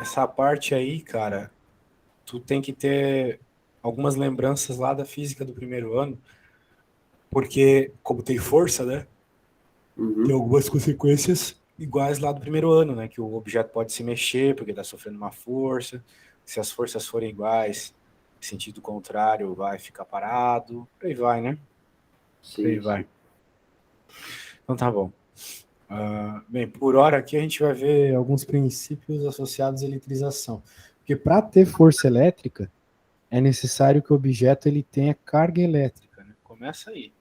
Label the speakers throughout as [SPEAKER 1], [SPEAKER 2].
[SPEAKER 1] essa parte aí, cara, tu tem que ter algumas lembranças lá da física do primeiro ano, porque como tem força, né? Tem
[SPEAKER 2] Uhum.
[SPEAKER 1] algumas consequências iguais lá do primeiro ano, né? Que o objeto pode se mexer porque está sofrendo uma força. Se as forças forem iguais, em sentido contrário, vai ficar parado. Por aí vai, né? Por aí
[SPEAKER 2] Sim, sim.
[SPEAKER 1] vai. Então tá bom. Bem, por hora aqui a gente vai ver alguns princípios associados à eletrização. Porque para ter força elétrica, é necessário que o objeto ele tenha carga elétrica. Né? Começa aí.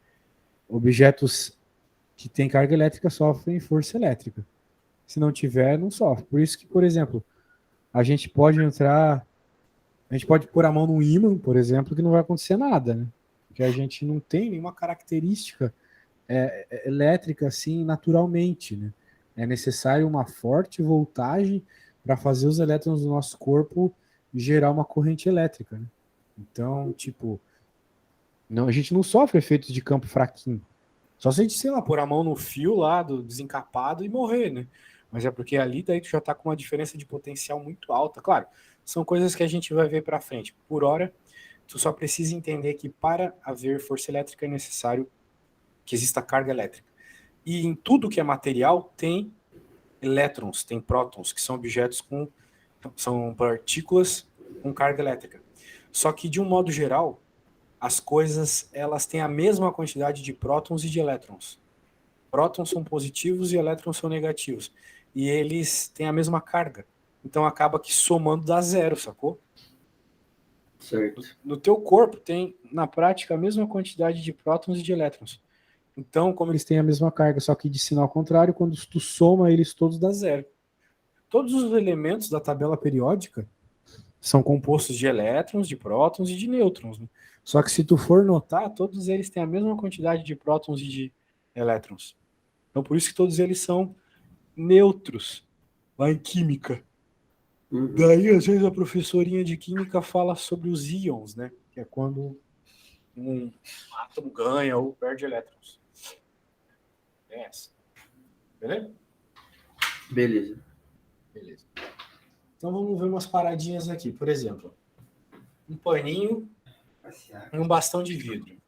[SPEAKER 1] Objetos que têm carga elétrica sofrem força elétrica. Se não tiver, não sofre. Por isso que, por exemplo, a gente pode entrar, a gente pode pôr a mão num ímã, por exemplo, que não vai acontecer nada, né? Porque a gente não tem nenhuma característica elétrica assim naturalmente, né? É necessário uma forte voltagem para fazer os elétrons do nosso corpo gerar uma corrente elétrica, né? Então, tipo, não, a gente não sofre efeitos de campo fraquinho. Só se a gente, sei lá, pôr a mão no fio lá do desencapado e morrer, né? Mas é porque ali daí tu já tá com uma diferença de potencial muito alta. Claro, são coisas que a gente vai ver para frente. Por hora, tu só precisa entender que para haver força elétrica é necessário que exista carga elétrica. E em tudo que é material tem elétrons, tem prótons, que são objetos com são partículas com carga elétrica. Só que de um modo geral, as coisas elas têm a mesma quantidade de prótons e de elétrons. Prótons são positivos e elétrons são negativos. E eles têm a mesma carga. Então acaba que somando dá zero, sacou?
[SPEAKER 2] Certo.
[SPEAKER 1] No teu corpo tem, na prática, a mesma quantidade de prótons e de elétrons. Então, como eles têm a mesma carga, só que de sinal contrário, quando tu soma eles todos dá zero. Todos os elementos da tabela periódica são compostos de elétrons, de prótons e de nêutrons. Né? Só que se tu for notar, todos eles têm a mesma quantidade de prótons e de elétrons. Então, por isso que todos eles são neutros, lá em química.
[SPEAKER 2] Uhum.
[SPEAKER 1] Daí, às vezes, a professorinha de química fala sobre os íons, né? Que é quando um átomo ganha ou perde elétrons. É essa. Beleza?
[SPEAKER 2] Beleza.
[SPEAKER 1] Beleza. Então, vamos ver umas paradinhas aqui. Por exemplo, um paninho e um bastão de vidro.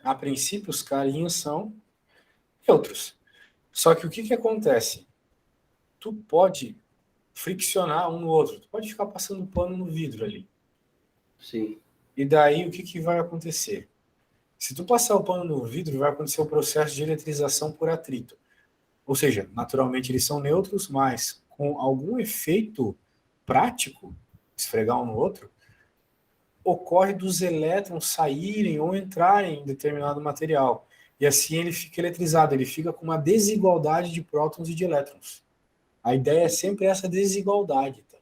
[SPEAKER 1] A princípio, os carinhos são neutros. Só que o que acontece? Tu pode friccionar um no outro. Tu pode ficar passando pano no vidro ali.
[SPEAKER 2] Sim.
[SPEAKER 1] E daí, o que vai acontecer? Se tu passar o pano no vidro, vai acontecer o processo de eletrização por atrito. Ou seja, naturalmente eles são neutros, mas com algum efeito prático, esfregar um no outro, ocorre dos elétrons saírem ou entrarem em determinado material. E assim ele fica eletrizado, ele fica com uma desigualdade de prótons e de elétrons. A ideia é sempre essa desigualdade. Tá?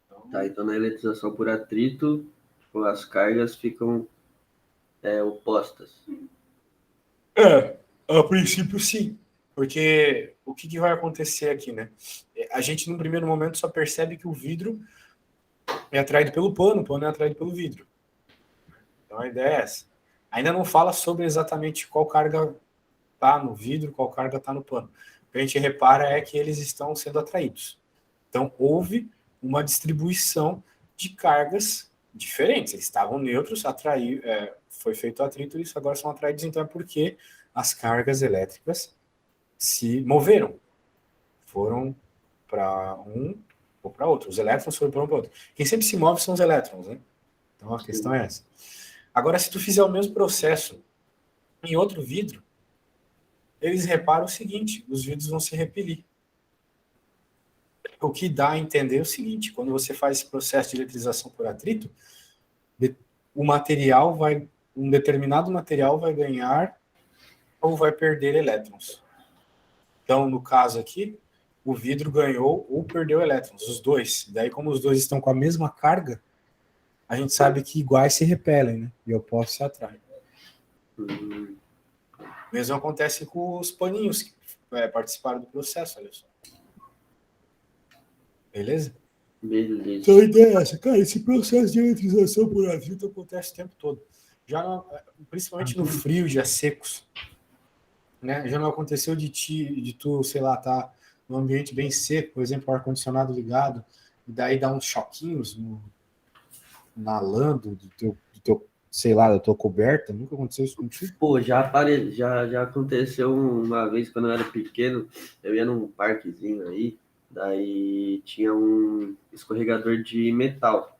[SPEAKER 2] Tá,
[SPEAKER 1] Então,
[SPEAKER 2] então na eletrização por atrito, tipo, as cargas ficam opostas.
[SPEAKER 1] a princípio sim. Porque o que vai acontecer aqui, né? A gente, no primeiro momento, só percebe que o vidro é atraído pelo pano, o pano é atraído pelo vidro. Então a ideia é essa. Ainda não fala sobre exatamente qual carga está no vidro, qual carga está no pano. O que a gente repara é que eles estão sendo atraídos. Então houve uma distribuição de cargas diferentes. Eles estavam neutros, foi feito atrito, eles agora são atraídos, então é porque as cargas elétricas se moveram, foram para um ou para outro. Os elétrons foram para um para outro. Quem sempre se move são os elétrons, né? Então a questão
[SPEAKER 2] Sim.
[SPEAKER 1] é essa. Agora, se tu fizer o mesmo processo em outro vidro, eles reparam o seguinte: os vidros vão se repelir. O que dá a entender é o seguinte: quando você faz esse processo de eletrização por atrito, o material vai, um determinado material vai ganhar ou vai perder elétrons. Então, no caso aqui, o vidro ganhou ou perdeu elétrons, os dois. Daí, como os dois estão com a mesma carga, a gente sabe que iguais se repelem, né? E opostos se atraem.
[SPEAKER 2] Uhum.
[SPEAKER 1] O mesmo acontece com os paninhos que participaram do processo, olha só. Beleza? Então
[SPEAKER 2] Beleza.
[SPEAKER 1] a ideia é essa, cara, esse processo de eletrização por atrito acontece o tempo todo. Já não, principalmente no frio, dias secos, né? Já não aconteceu de tu, sei lá, tá num ambiente bem seco, por exemplo, o ar-condicionado ligado, e daí dá uns choquinhos na lã do teu, sei lá, da tua coberta. Nunca aconteceu isso contigo?
[SPEAKER 2] Pô, já aconteceu uma vez quando eu era pequeno, eu ia num parquezinho aí, daí tinha um escorregador de metal.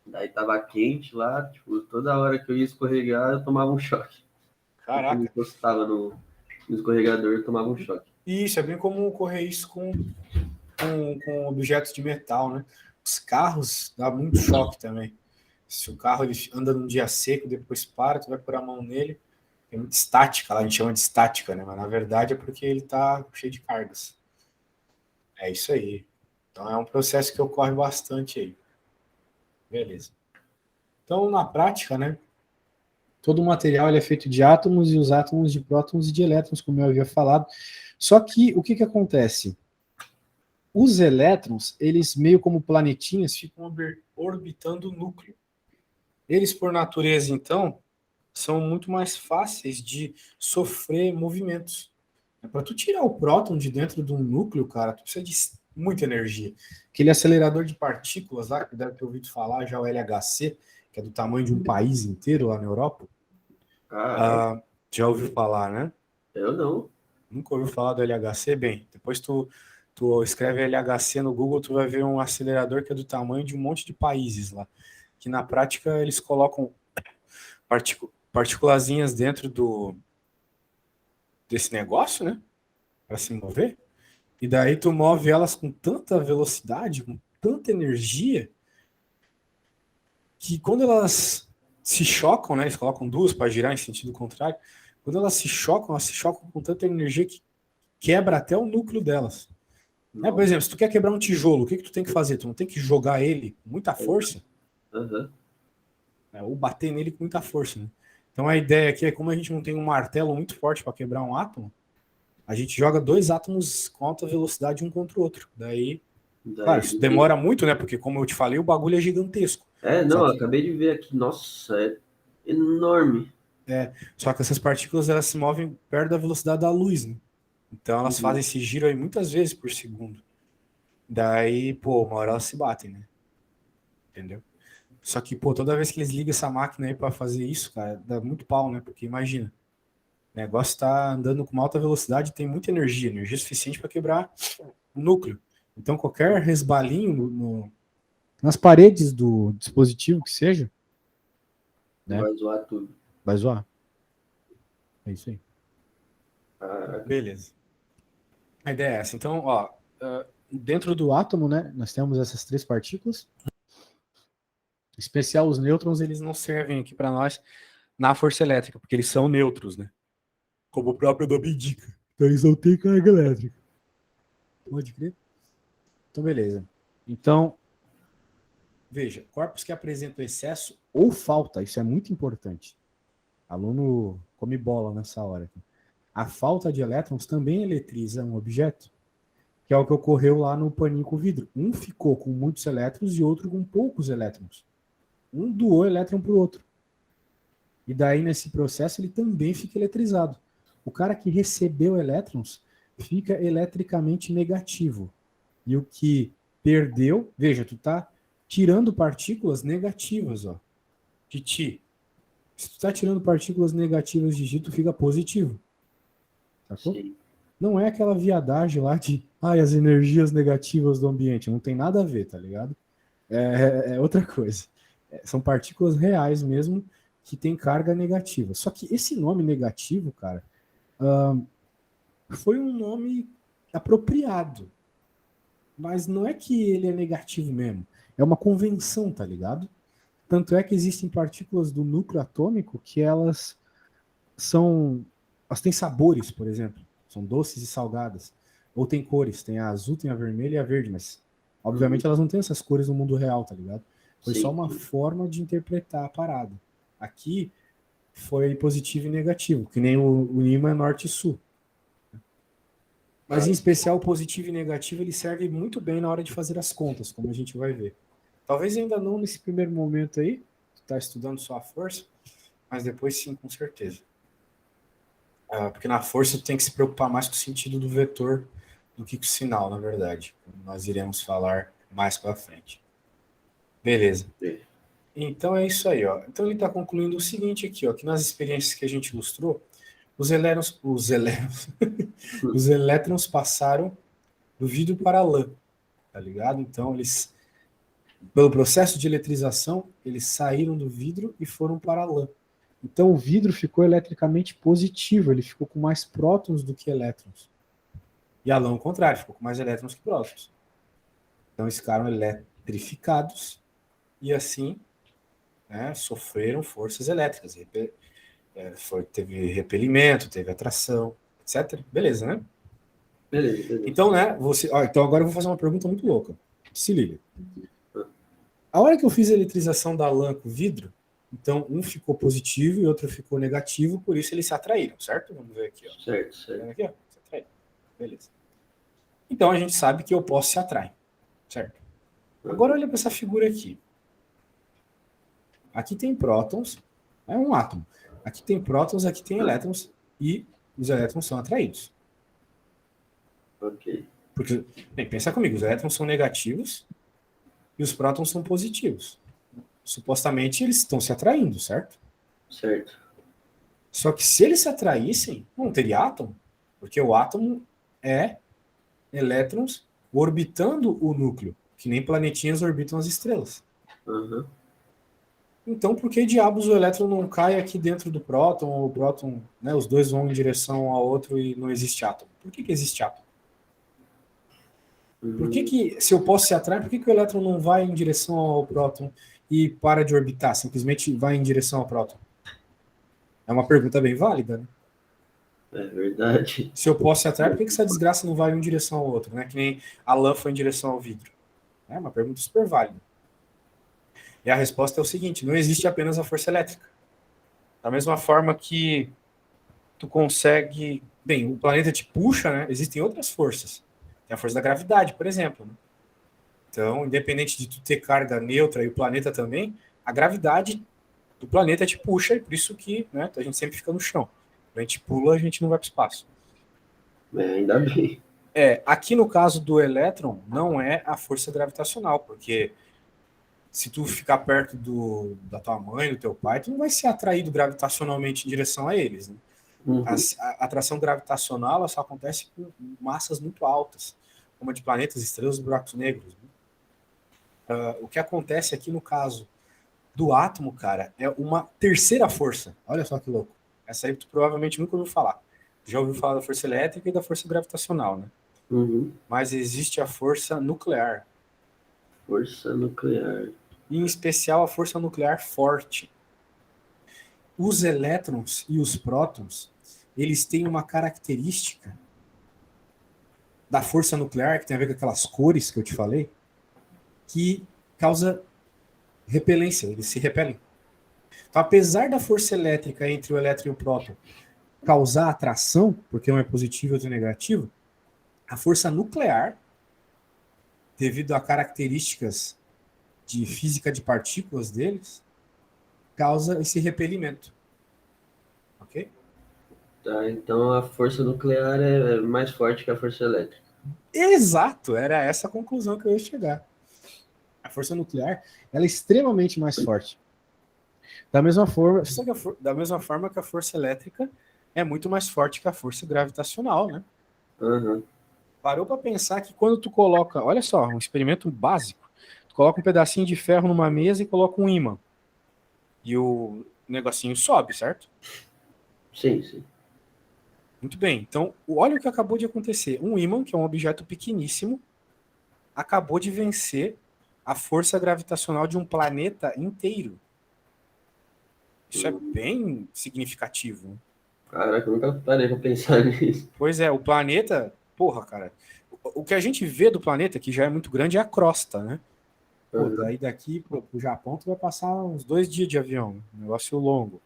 [SPEAKER 2] Daí tava quente lá, tipo, toda hora que eu ia escorregar, eu tomava um choque. Porque eu
[SPEAKER 1] Caraca.
[SPEAKER 2] encostava no escorregador, eu tomava um choque.
[SPEAKER 1] E isso, é bem comum ocorrer isso com objetos de metal, né? Os carros dá muito choque também. Se o carro ele anda num dia seco, depois para, tu vai pôr a mão nele, é muito estática, lá a gente chama de estática, né? Mas na verdade é porque ele tá cheio de cargas. É isso aí. Então é um processo que ocorre bastante aí. Beleza. Então, na prática, né? Todo o material ele é feito de átomos e os átomos de prótons e de elétrons, como eu havia falado. Só que o que, que acontece? Os elétrons, eles meio como planetinhas, ficam orbitando o núcleo. Eles, por natureza, então, são muito mais fáceis de sofrer movimentos. Para tu tirar o próton de dentro de um núcleo, cara, tu precisa de muita energia. Aquele acelerador de partículas lá, que deve ter ouvido falar, já o LHC, que é do tamanho de um país inteiro lá na Europa.
[SPEAKER 2] Caralho,
[SPEAKER 1] Já ouviu falar, né?
[SPEAKER 2] eu não.
[SPEAKER 1] Nunca ouviu falar do LHC? Bem, depois tu escreve LHC no Google, tu vai ver um acelerador que é do tamanho de um monte de países lá. Que na prática eles colocam partículazinhas dentro desse negócio, né? Para se mover. E daí tu move elas com tanta velocidade, com tanta energia, que quando elas se chocam, né? Eles colocam duas para girar em sentido contrário. Quando elas se chocam com tanta energia que quebra até o núcleo delas. Né? Por
[SPEAKER 2] Nossa.
[SPEAKER 1] exemplo, se tu quer quebrar um tijolo, o que, que tu tem que fazer? Tu não tem que jogar ele com muita força,
[SPEAKER 2] Aham.
[SPEAKER 1] né? Ou bater nele com muita força. Né? Então a ideia aqui é como a gente não tem um martelo muito forte para quebrar um átomo, a gente joga dois átomos com alta velocidade um contra o outro. Daí, claro,
[SPEAKER 2] Daí,
[SPEAKER 1] isso demora muito, né? Porque, como eu te falei, o bagulho é gigantesco.
[SPEAKER 2] não,
[SPEAKER 1] Só
[SPEAKER 2] eu
[SPEAKER 1] que,
[SPEAKER 2] acabei de ver aqui. Nossa, é enorme.
[SPEAKER 1] só que essas partículas elas se movem perto da velocidade da luz, né? Então elas fazem
[SPEAKER 2] Uhum.
[SPEAKER 1] esse giro aí muitas vezes por segundo. Daí, pô, uma hora elas se batem, né? Entendeu? Só que, pô, toda vez que eles ligam essa máquina aí para fazer isso, cara, dá muito pau, né? Porque imagina, o negócio tá andando com uma alta velocidade e tem muita energia, energia suficiente para quebrar o núcleo. Então, qualquer resbalinho nas paredes do dispositivo que seja, né?
[SPEAKER 2] Vai zoar tudo.
[SPEAKER 1] Vai zoar. É isso aí.
[SPEAKER 2] Caraca.
[SPEAKER 1] Beleza. A ideia é essa. Então, ó, dentro do átomo, né, nós temos essas três partículas. Em especial os nêutrons, eles não servem aqui para nós na força elétrica, porque eles são neutros, né? Como o próprio nome indica. Então eles não têm carga elétrica. Pode crer? Então, beleza. Então, veja, corpos que apresentam excesso ou falta, isso é muito importante. Aluno come bola nessa hora. A falta de elétrons também eletriza um objeto, que é o que ocorreu lá no paninho com vidro. Um ficou com muitos elétrons e outro com poucos elétrons. Um doou elétron para o outro. E daí, nesse processo, ele também fica eletrizado. O cara que recebeu elétrons fica eletricamente negativo. E o que perdeu, veja, tu tá tirando partículas negativas, ó, de ti. Se tu tá tirando partículas negativas de ti, tu fica positivo. Sacou?
[SPEAKER 2] Sim.
[SPEAKER 1] Não é aquela viadagem lá de as energias negativas do ambiente. Não tem nada a ver, tá ligado? É outra coisa. São partículas reais mesmo que têm carga negativa. Só que esse nome negativo, cara, foi um nome apropriado. Mas não é que ele é negativo mesmo. É uma convenção, tá ligado? Tanto é que existem partículas do núcleo atômico que elas são. Elas têm sabores, por exemplo. São doces e salgadas. Ou tem cores. Tem a azul, tem a vermelha e a verde, mas
[SPEAKER 2] Uhum.
[SPEAKER 1] obviamente elas não têm essas cores no mundo real, tá ligado? Foi só
[SPEAKER 2] Sim,
[SPEAKER 1] uma
[SPEAKER 2] sim.
[SPEAKER 1] forma de interpretar a parada. Aqui foi positivo e negativo, que nem o ímã é norte e sul. Mas em
[SPEAKER 2] Cara,
[SPEAKER 1] especial positivo e negativo ele serve muito bem na hora de fazer as contas, como a gente vai ver. Talvez ainda não nesse primeiro momento aí, tu está estudando só a força, mas depois sim, com certeza. Porque na força tu tem que se preocupar mais com o sentido do vetor do que com o sinal, na verdade. Nós iremos falar mais para frente. Beleza.
[SPEAKER 2] Sim.
[SPEAKER 1] Então é isso aí, ó. Então ele está concluindo o seguinte aqui, ó, que nas experiências que a gente ilustrou, os elétrons passaram do vidro para a lã, tá ligado? Então eles, pelo processo de eletrização, eles saíram do vidro e foram para a lã. Então o vidro ficou eletricamente positivo, ele ficou com mais prótons do que elétrons. E a lã, ao contrário, ficou com mais elétrons que prótons. Então eles ficaram eletrificados e assim, né, sofreram forças elétricas. Teve repelimento, teve atração, etc. Beleza, né?
[SPEAKER 2] Beleza.
[SPEAKER 1] Então, né, então agora eu vou fazer uma pergunta muito louca. Se liga. A hora que eu fiz a eletrização da lã com o vidro, então um ficou positivo e outro ficou negativo, por isso eles se atraíram, certo? Vamos ver aqui, ó.
[SPEAKER 2] Certo.
[SPEAKER 1] Aqui, ó. Se atraíram. Beleza. Então a gente sabe que opostos se atraem, certo? Agora olha para essa figura aqui. Aqui tem prótons, é um átomo. Aqui tem prótons, aqui tem elétrons, e os elétrons são atraídos.
[SPEAKER 2] Ok.
[SPEAKER 1] Porque, bem, pensa comigo, os elétrons são negativos e os prótons são positivos. Supostamente eles estão se atraindo, certo?
[SPEAKER 2] Certo.
[SPEAKER 1] Só que se eles se atraíssem, não teria átomo, porque o átomo é elétrons orbitando o núcleo, que nem planetinhas orbitam as estrelas.
[SPEAKER 2] Uhum.
[SPEAKER 1] Então, por que diabos o elétron não cai aqui dentro do próton, ou o próton, né, os dois vão em direção ao outro e não existe átomo? Por que existe átomo? Por que se eu posso se atrair, por que o elétron não vai em direção ao próton e para de orbitar, simplesmente vai em direção ao próton? É uma pergunta bem válida, né?
[SPEAKER 2] É verdade.
[SPEAKER 1] Se eu posso se atrair, por que essa desgraça não vai em direção ao outro, né? Que nem a lã foi em direção ao vidro. É uma pergunta super válida. E a resposta é o seguinte: não existe apenas a força elétrica. Da mesma forma que tu consegue... Bem, o planeta te puxa, né? Existem outras forças. Tem a força da gravidade, por exemplo. Né? Então, independente de tu ter carga neutra e o planeta também, a gravidade do planeta te puxa, e por isso que, né, a gente sempre fica no chão. Quando a gente pula, a gente não vai para o espaço.
[SPEAKER 2] Ainda bem.
[SPEAKER 1] Aqui no caso do elétron, não é a força gravitacional, porque se tu ficar perto da tua mãe, do teu pai, tu não vai ser atraído gravitacionalmente em direção a eles. Né?
[SPEAKER 2] Uhum.
[SPEAKER 1] A atração gravitacional ela só acontece com massas muito altas, como a de planetas, estrelas e buracos negros. Né? O que acontece aqui no caso do átomo, cara, é uma terceira força. Olha só que louco. Essa aí tu provavelmente nunca ouviu falar. Já ouviu falar da força elétrica e da força gravitacional, né?
[SPEAKER 2] Uhum.
[SPEAKER 1] Mas existe a força nuclear.
[SPEAKER 2] Força nuclear.
[SPEAKER 1] Em especial a força nuclear forte. Os elétrons e os prótons, eles têm uma característica da força nuclear, que tem a ver com aquelas cores que eu te falei, que causa repelência, eles se repelem. Então, apesar da força elétrica entre o elétron e o próton causar atração, porque um é positivo e outro é negativo, a força nuclear, devido a características de física de partículas deles, causa esse repelimento. Ok?
[SPEAKER 2] Tá, então a força nuclear é mais forte que a força elétrica.
[SPEAKER 1] Exato, era essa a conclusão que eu ia chegar. A força nuclear ela é extremamente mais forte. Da mesma forma que a força elétrica é muito mais forte que a força gravitacional, né?
[SPEAKER 2] Uhum.
[SPEAKER 1] Parou para pensar que quando tu coloca, olha só, um experimento básico, tu coloca um pedacinho de ferro numa mesa e coloca um ímã. E o negocinho sobe, certo?
[SPEAKER 2] Sim.
[SPEAKER 1] Muito bem. Então, olha o que acabou de acontecer. Um ímã, que é um objeto pequeníssimo, acabou de vencer a força gravitacional de um planeta inteiro. Isso é bem significativo.
[SPEAKER 2] Caraca, eu nunca parei pra pensar nisso.
[SPEAKER 1] Pois é, o planeta, porra, cara, o que a gente vê do planeta, que já é muito grande, é a crosta, né? Pô, daí daqui pro Japão tu vai passar uns 2 dias de avião, um negócio longo.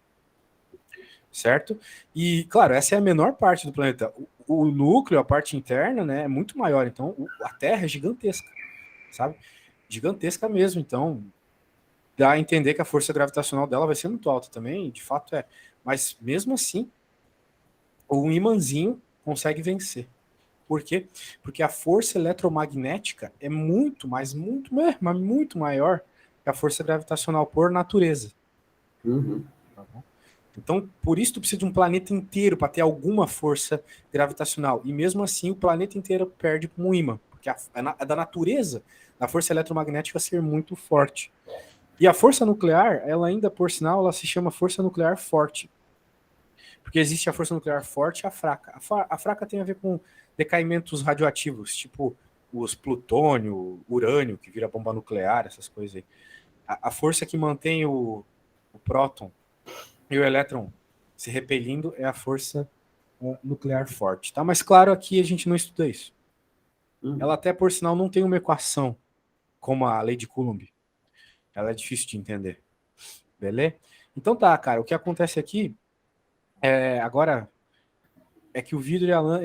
[SPEAKER 1] Certo? E, claro, essa é a menor parte do planeta. O núcleo, a parte interna, né, é muito maior. Então, a Terra é gigantesca, sabe? Gigantesca mesmo. Então, dá a entender que a força gravitacional dela vai ser muito alta também, de fato é. Mas, mesmo assim, um imãzinho consegue vencer. Por quê? Porque a força eletromagnética é muito maior que a força gravitacional por natureza.
[SPEAKER 2] Uhum.
[SPEAKER 1] Tá bom? Então, por isso tu precisa de um planeta inteiro para ter alguma força gravitacional. E mesmo assim, o planeta inteiro perde para um ímã, porque é da natureza da força eletromagnética ser muito forte. E a força nuclear, ela ainda, por sinal, ela se chama força nuclear forte. Porque existe a força nuclear forte e a fraca. A fraca tem a ver com decaimentos radioativos, tipo os plutônio, urânio, que vira bomba nuclear, essas coisas aí. A força que mantém o próton e o elétron se repelindo é a força nuclear forte. Tá? Mas claro, aqui a gente não estuda isso. Ela até, por sinal, não tem uma equação como a lei de Coulomb. Ela é difícil de entender. Beleza? Então tá, cara. O que acontece aqui agora é que o vidro e a lã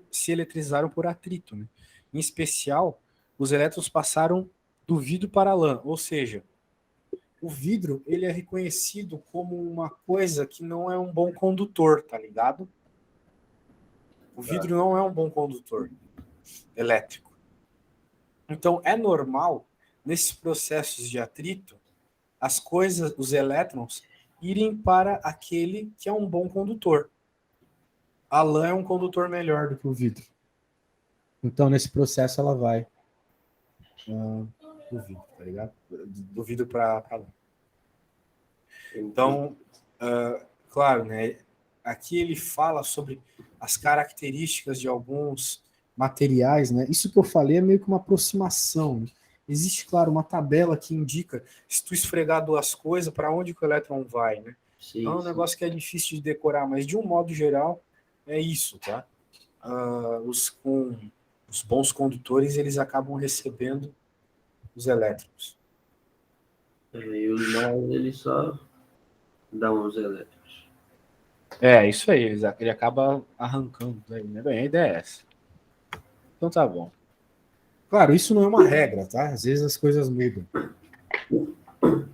[SPEAKER 1] se eletrizaram por atrito. Né? Em especial, os elétrons passaram do vidro para a lã. Ou seja, o vidro ele é reconhecido como uma coisa que não é um bom condutor, tá ligado? O vidro não é um bom condutor elétrico. Então é normal, nesses processos de atrito, as coisas, os elétrons, irem para aquele que é um bom condutor. A lã é um condutor melhor do que o vidro. Então, nesse processo, ela vai do vidro, tá ligado? Do vidro para a lã. Então, claro, né? Aqui ele fala sobre as características de alguns materiais, né? Isso que eu falei é meio que uma aproximação. Né? Existe, claro, uma tabela que indica se tu esfregar duas coisas, para onde que o elétron vai, né?
[SPEAKER 2] Sim,
[SPEAKER 1] então é um negócio que é difícil de decorar, mas de um modo geral é isso, tá? Os bons condutores, eles acabam recebendo os elétrons.
[SPEAKER 2] E os maus, ele só dá uns elétrons.
[SPEAKER 1] Isso aí, ele acaba arrancando, né? Bem, a ideia é essa. Então tá bom. Claro, isso não é uma regra, tá? Às vezes as coisas mudam. Deixa eu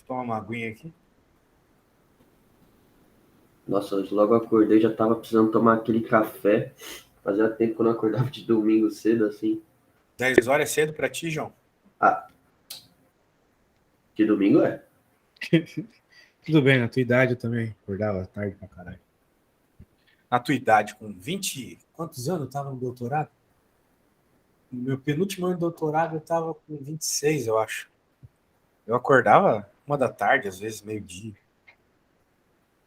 [SPEAKER 1] tomar uma aguinha aqui.
[SPEAKER 2] Nossa, hoje logo acordei, já tava precisando tomar aquele café. Fazia tempo que eu não acordava de domingo cedo, assim.
[SPEAKER 1] 10 horas é cedo pra ti, João?
[SPEAKER 2] Ah, de domingo é.
[SPEAKER 1] Tudo bem, na tua idade eu também acordava tarde pra caralho. Na tua idade, com 20... Quantos anos eu tava no doutorado? No meu penúltimo ano de doutorado eu tava com 26, eu acho. Eu acordava 1 da tarde, às vezes meio-dia.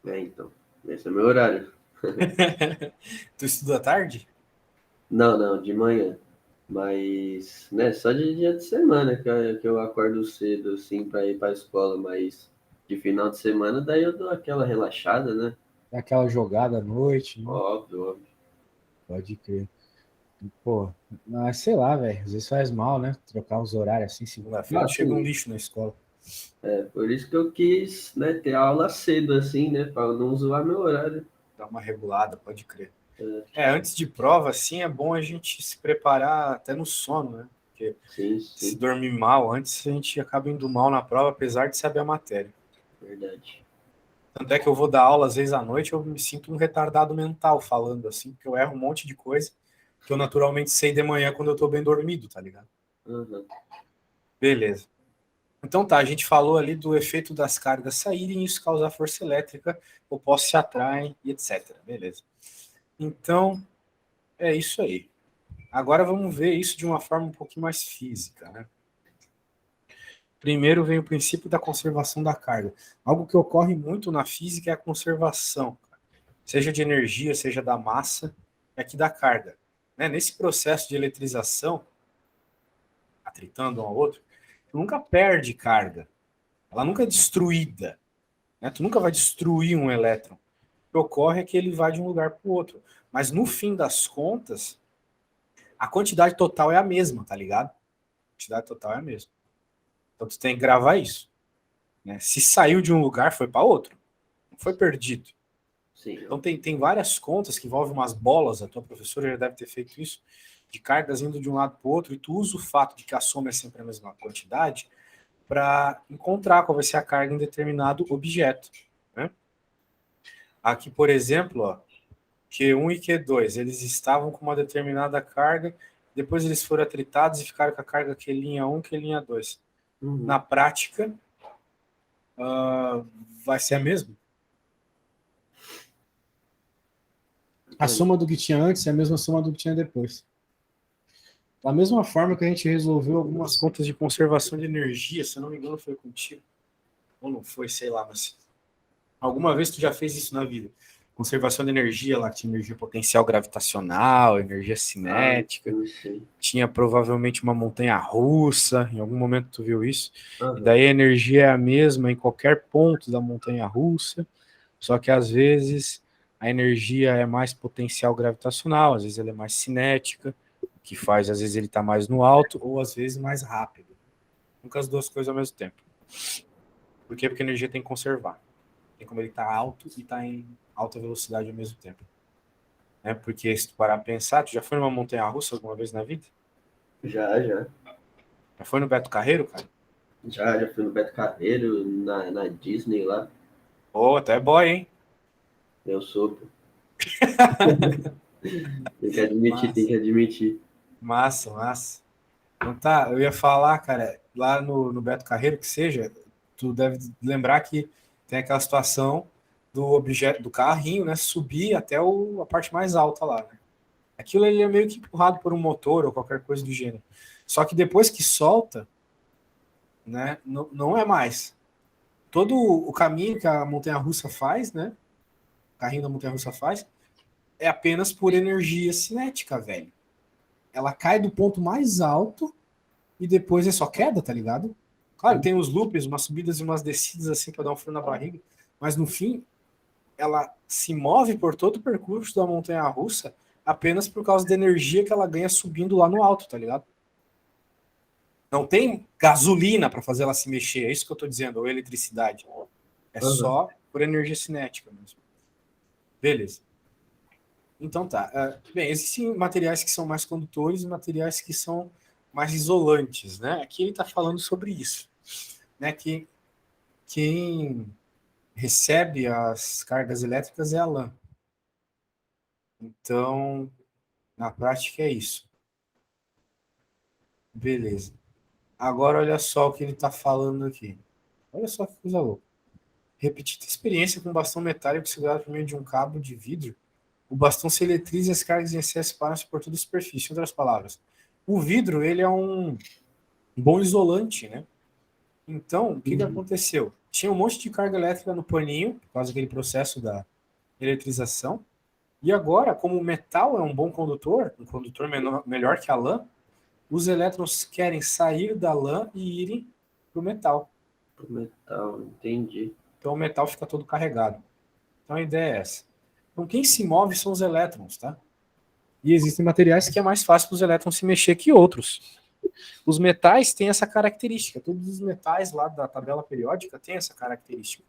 [SPEAKER 2] Então. Esse é meu horário.
[SPEAKER 1] Tu estuda à tarde?
[SPEAKER 2] Não, de manhã. Mas, né, só de dia de semana que eu acordo cedo, assim, pra ir pra escola. Mas de final de semana, daí eu dou aquela relaxada, né?
[SPEAKER 1] Aquela jogada à noite, né?
[SPEAKER 2] Óbvio, óbvio.
[SPEAKER 1] Pode crer. Pô, mas sei lá, velho. Às vezes faz mal, né? Trocar os horários assim, segunda-feira. Chega um
[SPEAKER 2] Assim,
[SPEAKER 1] lixo na escola.
[SPEAKER 2] por isso que eu quis, né, ter aula cedo, assim, né? Pra não zoar meu horário.
[SPEAKER 1] Dá uma regulada, pode crer. Antes de prova, assim, é bom a gente se preparar até no sono, né? Porque
[SPEAKER 2] Sim,
[SPEAKER 1] se
[SPEAKER 2] sim,
[SPEAKER 1] dormir mal antes, a gente acaba indo mal na prova, apesar de saber a matéria.
[SPEAKER 2] verdade.
[SPEAKER 1] Tanto é que eu vou dar aula, às vezes, à noite, eu me sinto um retardado mental falando, assim, porque eu erro um monte de coisa que eu naturalmente sei de manhã quando eu tô bem dormido, tá ligado?
[SPEAKER 2] Uhum.
[SPEAKER 1] Beleza. Então tá, a gente falou ali do efeito das cargas saírem e isso causar força elétrica, opostos se atraem e etc. Beleza. Então, é isso aí. Agora vamos ver isso de uma forma um pouquinho mais física, né? Primeiro vem o princípio da conservação da carga. Algo que ocorre muito na física é a conservação, seja de energia, seja da massa, e aqui da carga. Né? Nesse processo de eletrização, atritando um ao outro, tu nunca perde carga. Ela nunca é destruída. Né? Tu nunca vai destruir um elétron. O que ocorre é que ele vai de um lugar para o outro. Mas no fim das contas, a quantidade total é a mesma, tá ligado? A quantidade total é a mesma. Então tu tem que gravar isso. Né? Se saiu de um lugar, foi para outro. Não foi perdido.
[SPEAKER 2] Sim,
[SPEAKER 1] Então tem várias contas que envolvem umas bolas, a tua professora já deve ter feito isso, de cargas indo de um lado para o outro, e tu usa o fato de que a soma é sempre a mesma quantidade para encontrar qual vai ser a carga em determinado objeto. Né? Aqui, por exemplo, ó, Q1 e Q2, eles estavam com uma determinada carga, depois eles foram atritados e ficaram com a carga Q'1, Q'2. Na prática, vai ser a mesma. A soma do que tinha antes é a mesma soma do que tinha depois. Da mesma forma que a gente resolveu algumas contas de conservação de energia, se eu não me engano foi contigo, ou não foi, sei lá, mas alguma vez tu já fez isso na vida. Conservação de energia, lá tinha energia potencial gravitacional, energia cinética, tinha provavelmente uma montanha-russa, em algum momento tu viu isso, e daí a energia é a mesma em qualquer ponto da montanha-russa, só que às vezes a energia é mais potencial gravitacional, às vezes ela é mais cinética, que faz, às vezes ele está mais no alto, ou às vezes mais rápido. Nunca as duas coisas ao mesmo tempo. Por quê? Porque a energia tem que conservar. Tem como ele estar alto e estar em alta velocidade ao mesmo tempo. Porque se tu parar a pensar, tu já foi numa montanha-russa alguma vez na vida?
[SPEAKER 2] Já. Já
[SPEAKER 1] foi no Beto Carreiro, cara?
[SPEAKER 2] Já fui no Beto Carreiro, na Disney lá.
[SPEAKER 1] Até boy, hein?
[SPEAKER 2] Eu sou. Tem que admitir.
[SPEAKER 1] Massa. Então tá, eu ia falar, cara, lá no Beto Carreiro, que seja, tu deve lembrar que tem aquela situação do objeto, do carrinho, né, subir até a parte mais alta lá, né? Aquilo ele é meio que empurrado por um motor ou qualquer coisa do gênero. Só que depois que solta, né, não é mais. Todo o caminho que a montanha-russa faz, né, o carrinho da montanha-russa faz, é apenas por energia cinética, velho. Ela cai do ponto mais alto e depois é só queda, tá ligado? Claro, tem os loops, umas subidas e umas descidas assim para dar um frio na barriga, mas no fim ela se move por todo o percurso da montanha-russa apenas por causa da energia que ela ganha subindo lá no alto, tá ligado? Não tem gasolina para fazer ela se mexer, é isso que eu tô dizendo, ou eletricidade. É só por energia cinética mesmo. Beleza. Então tá. Bem, existem materiais que são mais condutores e materiais que são mais isolantes, né? Aqui ele está falando sobre isso, né? Que quem recebe as cargas elétricas é a lã. Então, na prática é isso. Beleza. Agora olha só o que ele está falando aqui. Olha só que coisa louca. Repetida experiência com bastão metálico segurado por meio de um cabo de vidro, o bastão se eletriza e as cargas em excesso espalham-se por toda a superfície. Em outras palavras, o vidro ele é um bom isolante, né? Então, o que aconteceu? Tinha um monte de carga elétrica no paninho, por causa daquele processo da eletrização, e agora, como o metal é um bom condutor, um condutor melhor que a lã, os elétrons querem sair da lã e irem para o metal.
[SPEAKER 2] Pro metal, entendi.
[SPEAKER 1] Então o metal fica todo carregado. Então a ideia é essa. Então quem se move são os elétrons, tá? E existem materiais que é mais fácil para os elétrons se mexer que outros. Os metais têm essa característica. Todos os metais lá da tabela periódica têm essa característica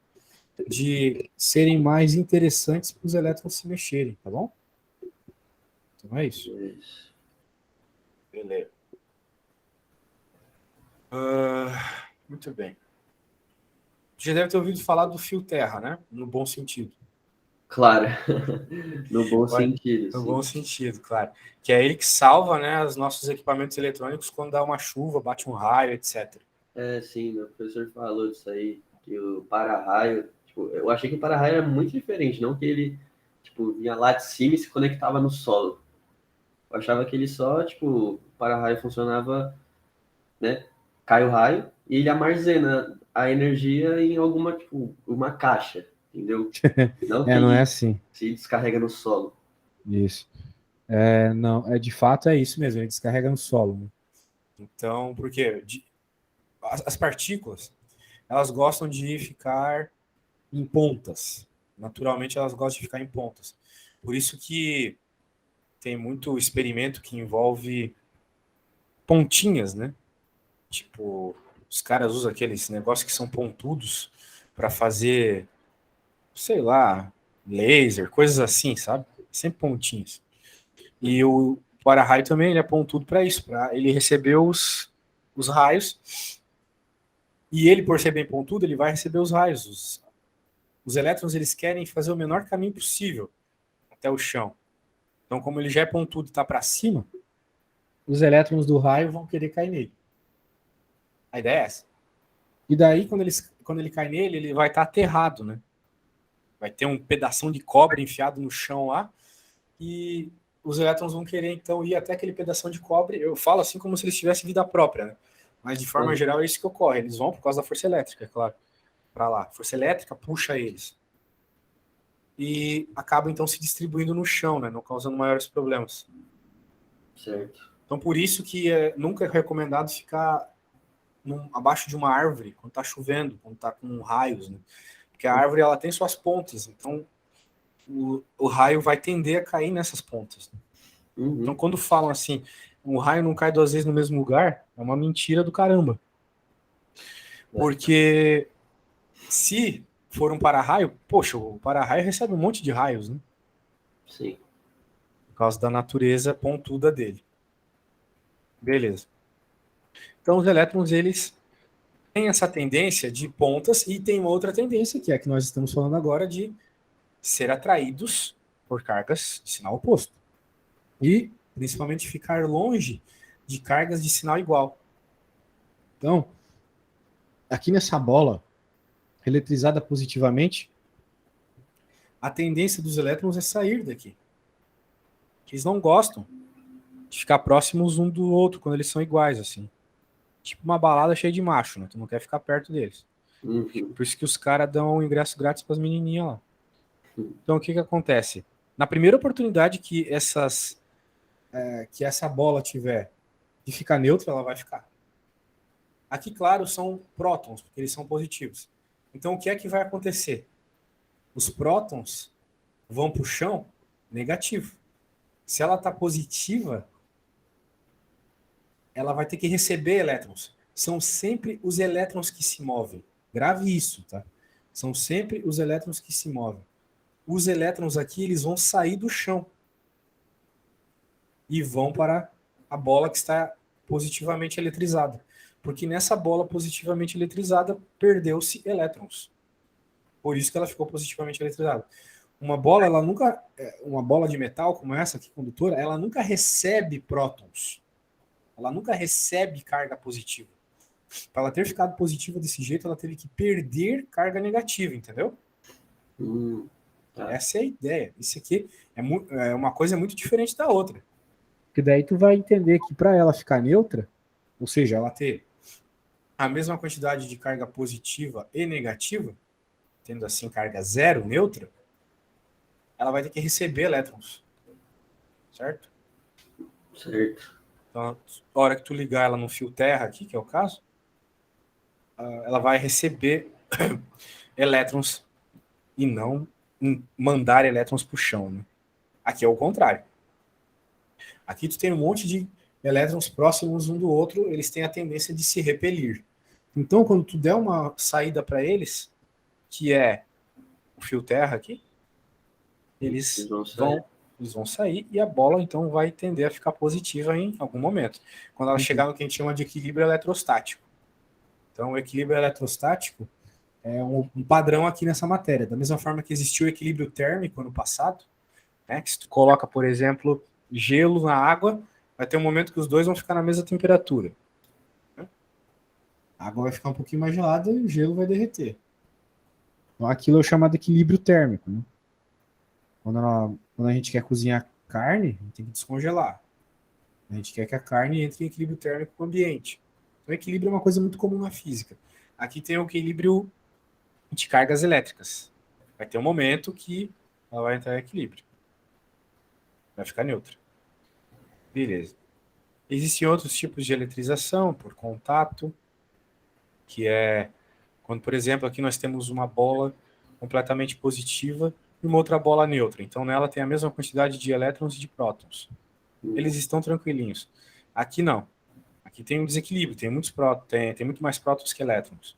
[SPEAKER 1] de serem mais interessantes para os elétrons se mexerem, tá bom? Então é isso. Beleza. Muito bem. Já deve ter ouvido falar do fio terra, né? No bom sentido.
[SPEAKER 2] Claro. No bom sentido.
[SPEAKER 1] No bom sentido, claro. Que é ele que salva, né, os nossos equipamentos eletrônicos quando dá uma chuva, bate um raio, etc.
[SPEAKER 2] Sim, meu professor falou disso aí, que o para-raio, tipo, eu achei que o para-raio era muito diferente, não que ele, tipo, vinha lá de cima e se conectava no solo. Eu achava que ele só, tipo, o para-raio funcionava, né, cai o raio e ele armazena a energia em alguma, tipo, uma caixa, entendeu? Não que
[SPEAKER 1] não é
[SPEAKER 2] ele
[SPEAKER 1] assim.
[SPEAKER 2] se descarrega no solo.
[SPEAKER 1] Isso. Não, de fato é isso mesmo, ele descarrega no solo. Né? Então, porque as partículas, elas gostam de ficar em pontas. Naturalmente, elas gostam de ficar em pontas. Por isso que tem muito experimento que envolve pontinhas, né? Tipo, os caras usam aqueles negócios que são pontudos para fazer, sei lá, laser, coisas assim, sabe? Sempre pontinhos. E o para-raio também ele é pontudo para isso, para ele receber os raios. E ele, por ser bem pontudo, ele vai receber os raios. Os elétrons eles querem fazer o menor caminho possível até o chão. Então, como ele já é pontudo e está para cima, os elétrons do raio vão querer cair nele. A ideia é essa. E daí, quando ele cai nele, ele vai estar aterrado, né? Vai ter um pedação de cobre enfiado no chão lá, e os elétrons vão querer, então, ir até aquele pedação de cobre. Eu falo assim como se eles tivessem vida própria, né? Mas, de forma geral, é isso que ocorre. Eles vão por causa da força elétrica, é claro, para lá. A força elétrica puxa eles. E acabam, então, se distribuindo no chão, né? Não causando maiores problemas.
[SPEAKER 2] Certo.
[SPEAKER 1] Então, por isso que nunca é recomendado ficar abaixo de uma árvore quando está chovendo, quando está com raios, né? Porque a árvore ela tem suas pontas, então o raio vai tender a cair nessas pontas. Né? Então, quando falam assim, o raio não cai 2 vezes no mesmo lugar, é uma mentira do caramba. Porque se for um para-raio, poxa, o para-raio recebe um monte de raios, né?
[SPEAKER 2] Sim.
[SPEAKER 1] Por causa da natureza pontuda dele. Beleza. Então, os elétrons, eles têm essa tendência de pontas e tem uma outra tendência, que é a que nós estamos falando agora, de ser atraídos por cargas de sinal oposto. E, principalmente, ficar longe de cargas de sinal igual. Então, aqui nessa bola, eletrizada positivamente, a tendência dos elétrons é sair daqui. Eles não gostam de ficar próximos um do outro quando eles são iguais, assim. Tipo uma balada cheia de macho, né? Tu não quer ficar perto deles. Por isso que os caras dão um ingresso grátis para as menininhas lá. Então, o que acontece? Na primeira oportunidade que essa bola tiver de ficar neutra, ela vai ficar. Aqui, claro, são prótons, porque eles são positivos. Então, o que é que vai acontecer? Os prótons vão para o chão negativo. Se ela está positiva, ela vai ter que receber elétrons. São sempre os elétrons que se movem. Grave isso, tá? São sempre os elétrons que se movem. Os elétrons aqui, eles vão sair do chão e vão para a bola que está positivamente eletrizada. Porque nessa bola positivamente eletrizada, perdeu-se elétrons. Por isso que ela ficou positivamente eletrizada. Uma bola, uma bola de metal como essa aqui, condutora, ela nunca recebe prótons. Ela nunca recebe carga positiva. Para ela ter ficado positiva desse jeito, ela teve que perder carga negativa, entendeu?
[SPEAKER 2] Tá.
[SPEAKER 1] Essa é a ideia. Isso aqui é uma coisa muito diferente da outra. Porque daí tu vai entender que para ela ficar neutra, ou seja, ela ter a mesma quantidade de carga positiva e negativa, tendo assim carga zero, neutra, ela vai ter que receber elétrons. Certo?
[SPEAKER 2] Certo.
[SPEAKER 1] Então, a hora que tu ligar ela no fio terra aqui, que é o caso, ela vai receber elétrons e não mandar elétrons para o chão. Né? Aqui é o contrário. Aqui tu tem um monte de elétrons próximos um do outro, eles têm a tendência de se repelir. Então, quando tu der uma saída para eles, que é o fio terra aqui, eles vão sair e a bola, então, vai tender a ficar positiva em algum momento. Quando ela chegar no que a gente chama de equilíbrio eletrostático. Então, o equilíbrio eletrostático é um padrão aqui nessa matéria. Da mesma forma que existiu o equilíbrio térmico ano passado, né, que se tu coloca, por exemplo, gelo na água, vai ter um momento que os dois vão ficar na mesma temperatura. Né? A água vai ficar um pouquinho mais gelada e o gelo vai derreter. Então, aquilo é o chamado equilíbrio térmico. Né? Quando a gente quer cozinhar carne, a gente tem que descongelar. A gente quer que a carne entre em equilíbrio térmico com o ambiente. Então, equilíbrio é uma coisa muito comum na física. Aqui tem o equilíbrio de cargas elétricas. Vai ter um momento que ela vai entrar em equilíbrio. Vai ficar neutra. Beleza. Existem outros tipos de eletrização por contato, que é quando, por exemplo, aqui nós temos uma bola completamente positiva e uma outra bola neutra. Então, nela tem a mesma quantidade de elétrons e de prótons. Eles estão tranquilinhos. Aqui não. Aqui tem um desequilíbrio, tem muitos prótons, tem muito mais prótons que elétrons.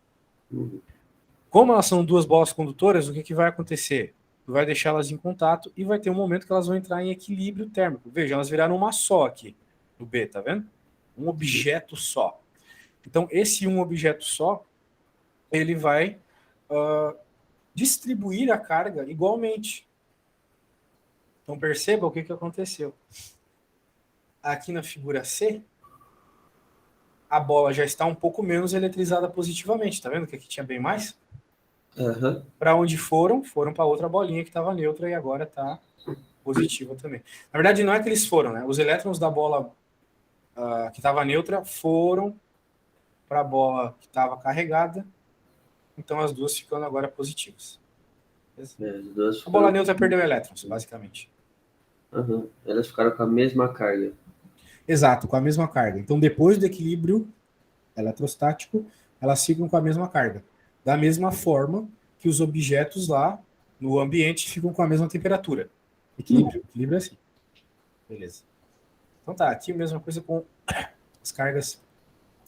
[SPEAKER 1] Como elas são duas bolas condutoras, o que vai acontecer? Vai deixar elas em contato e vai ter um momento que elas vão entrar em equilíbrio térmico. Veja, elas viraram uma só aqui, no B, tá vendo? Um objeto só. Então, esse um objeto só, ele vai distribuir a carga igualmente. Então perceba o que aconteceu. Aqui na figura C, a bola já está um pouco menos eletrizada positivamente. Tá vendo que aqui tinha bem mais?
[SPEAKER 2] Aham.
[SPEAKER 1] Para onde foram? Foram para outra bolinha que estava neutra e agora está positiva também. Na verdade, não é que eles foram, né? Os elétrons da bola que estava neutra foram para a bola que estava carregada. Então as duas ficando agora positivas.
[SPEAKER 2] As duas
[SPEAKER 1] A bola
[SPEAKER 2] ficaram.
[SPEAKER 1] neutra perdeu elétrons, basicamente.
[SPEAKER 2] Aham. Elas ficaram com a mesma carga.
[SPEAKER 1] Exato, com a mesma carga. Então, depois do equilíbrio eletrostático, elas ficam com a mesma carga. Da mesma forma que os objetos lá no ambiente ficam com a mesma temperatura. Equilíbrio. Equilíbrio é assim. Beleza. Então tá, aqui a mesma coisa com as cargas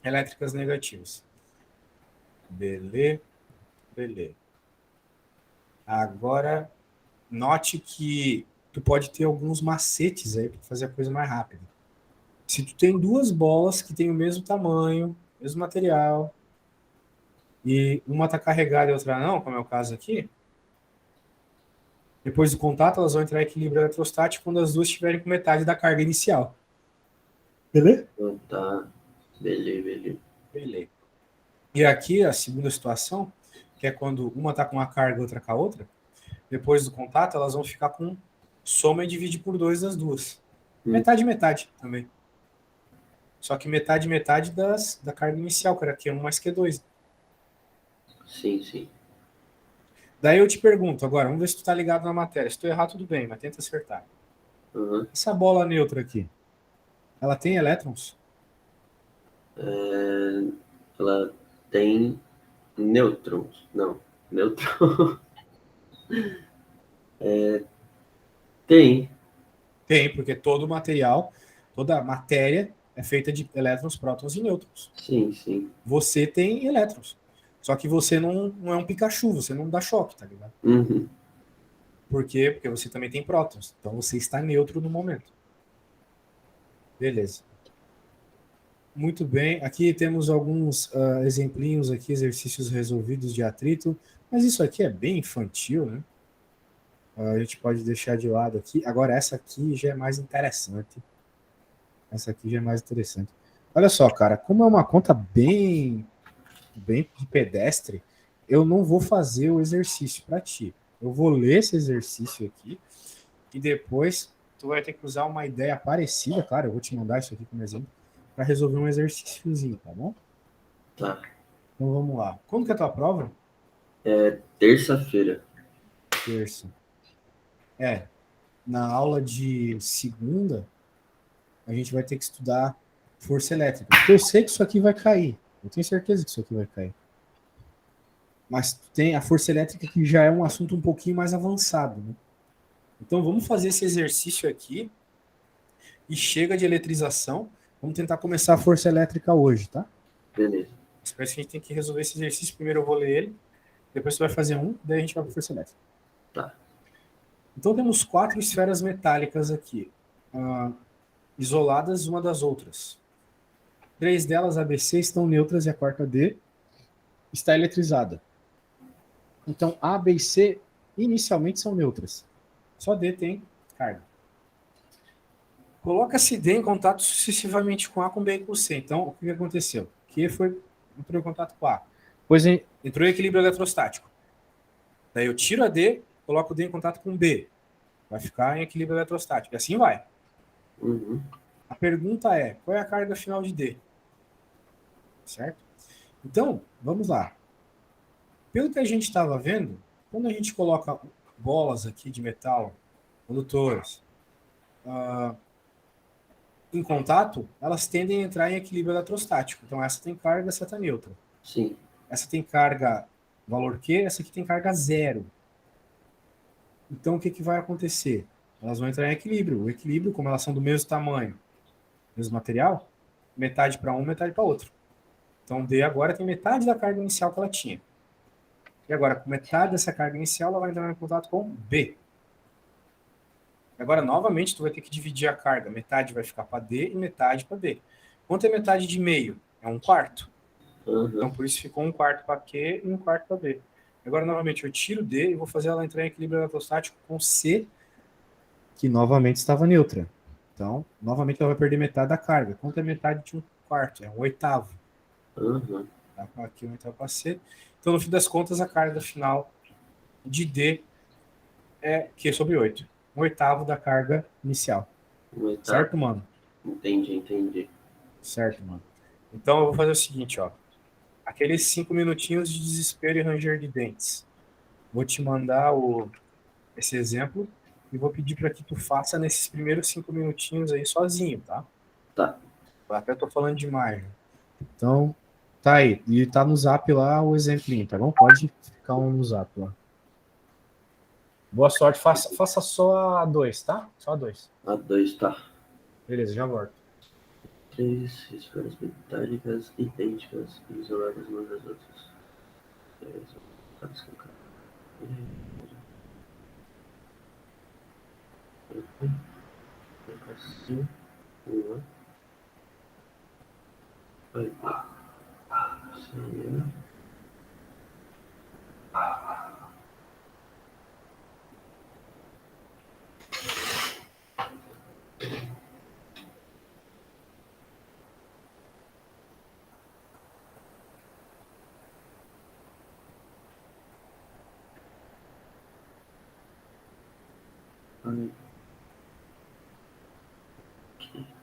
[SPEAKER 1] elétricas negativas. Beleza. Beleza. Agora, note que tu pode ter alguns macetes aí para fazer a coisa mais rápida. Se tu tem duas bolas que têm o mesmo tamanho, mesmo material, e uma está carregada e a outra não, como é o caso aqui, depois do contato elas vão entrar em equilíbrio eletrostático quando as duas estiverem com metade da carga inicial. Beleza?
[SPEAKER 2] Então tá. Beleza.
[SPEAKER 1] Beleza. E aqui a segunda situação, que é quando uma está com uma carga e outra com a outra, depois do contato elas vão ficar com soma e divide por 2 das duas. Metade metade também. Só que metade da carga inicial, que era Q1 mais Q2.
[SPEAKER 2] Sim.
[SPEAKER 1] Daí eu te pergunto agora, vamos ver se tu tá ligado na matéria. Se tu errar, tudo bem, mas tenta acertar.
[SPEAKER 2] Uhum.
[SPEAKER 1] Essa bola neutra aqui, ela tem elétrons?
[SPEAKER 2] Ela tem nêutrons. Não. Nêutrons. Tem.
[SPEAKER 1] Tem, porque todo material, toda matéria é feita de elétrons, prótons e nêutrons.
[SPEAKER 2] Sim.
[SPEAKER 1] Você tem elétrons. Só que você não é um Pikachu, você não dá choque, tá ligado?
[SPEAKER 2] Uhum.
[SPEAKER 1] Por quê? Porque você também tem prótons. Então você está neutro no momento. Beleza. Muito bem. Aqui temos alguns exemplinhos aqui, exercícios resolvidos de atrito. Mas isso aqui é bem infantil, né? A gente pode deixar de lado aqui. Agora, essa aqui já é mais interessante. Olha só, cara, como é uma conta bem de pedestre, eu não vou fazer o exercício para ti. Eu vou ler esse exercício aqui e depois tu vai ter que usar uma ideia parecida, claro, eu vou te mandar isso aqui como exemplo, para resolver um exercíciozinho, tá bom?
[SPEAKER 2] Tá.
[SPEAKER 1] Então vamos lá. Quando que é a tua prova?
[SPEAKER 2] Terça-feira.
[SPEAKER 1] Terça. Na aula de segunda, a gente vai ter que estudar força elétrica. Porque eu sei que isso aqui vai cair. Eu tenho certeza que isso aqui vai cair. Mas tem a força elétrica que já é um assunto um pouquinho mais avançado, né? Então vamos fazer esse exercício aqui e chega de eletrização. Vamos tentar começar a força elétrica hoje, tá?
[SPEAKER 2] Beleza.
[SPEAKER 1] Espero que a gente tem que resolver esse exercício. Primeiro eu vou ler ele, depois você vai fazer um, daí a gente vai para força elétrica.
[SPEAKER 2] Tá.
[SPEAKER 1] Então temos 4 esferas metálicas aqui, isoladas uma das outras. 3 delas, A, B, C, estão neutras e a quarta D está eletrizada. Então A, B e C inicialmente são neutras. Só D tem carga. Coloca-se D em contato sucessivamente com A, com B e com C. Então, o que aconteceu? Q entrou em contato com A. Depois entrou em equilíbrio eletrostático. Daí eu tiro a D, coloco o D em contato com B. Vai ficar em equilíbrio eletrostático. E assim vai.
[SPEAKER 2] Uhum.
[SPEAKER 1] A pergunta é, qual é a carga final de D? Certo? Então, vamos lá. Pelo que a gente estava vendo, quando a gente coloca bolas aqui de metal, condutoras, em contato, elas tendem a entrar em equilíbrio eletrostático. Então, essa tem carga, essa está neutra.
[SPEAKER 2] Sim.
[SPEAKER 1] Essa tem carga valor Q, essa aqui tem carga zero. Então, o que vai acontecer? Elas vão entrar em equilíbrio. O equilíbrio, como elas são do mesmo tamanho, mesmo material, metade para um, metade para outro. Então, D agora tem metade da carga inicial que ela tinha. E agora, com metade dessa carga inicial, ela vai entrar em contato com B. Agora, novamente, tu vai ter que dividir a carga. Metade vai ficar para D e metade para B. Quanto é metade de meio? É 1/4.
[SPEAKER 2] Uhum.
[SPEAKER 1] Então, por isso ficou 1/4 para Q e 1/4 para B. Agora, novamente, eu tiro D e vou fazer ela entrar em equilíbrio eletrostático com C que novamente estava neutra. Então, novamente ela vai perder metade da carga. Quanto é metade de um quarto? É um oitavo.
[SPEAKER 2] Uhum.
[SPEAKER 1] Tá? Aqui um oitavo para C. Então, no fim das contas, a carga final de D é Q sobre 8. Um oitavo da carga inicial. Certo, mano?
[SPEAKER 2] Entendi.
[SPEAKER 1] Certo, mano. Então, eu vou fazer o seguinte, ó. Aqueles 5 minutinhos de desespero e ranger de dentes. Vou te mandar esse exemplo e vou pedir para que tu faça nesses primeiros 5 minutinhos aí sozinho, tá?
[SPEAKER 2] Tá.
[SPEAKER 1] Até tô falando demais. Então, tá aí. E tá no zap lá o exemplinho, tá bom? Pode ficar um no zap lá. Boa sorte. Faça só a 2, tá? Só a 2.
[SPEAKER 2] A 2, tá.
[SPEAKER 1] Beleza, já volto.
[SPEAKER 2] 3 esferas metálicas idênticas e isoladas umas das outras. Assim, uma. Vai. Sim. Aqui.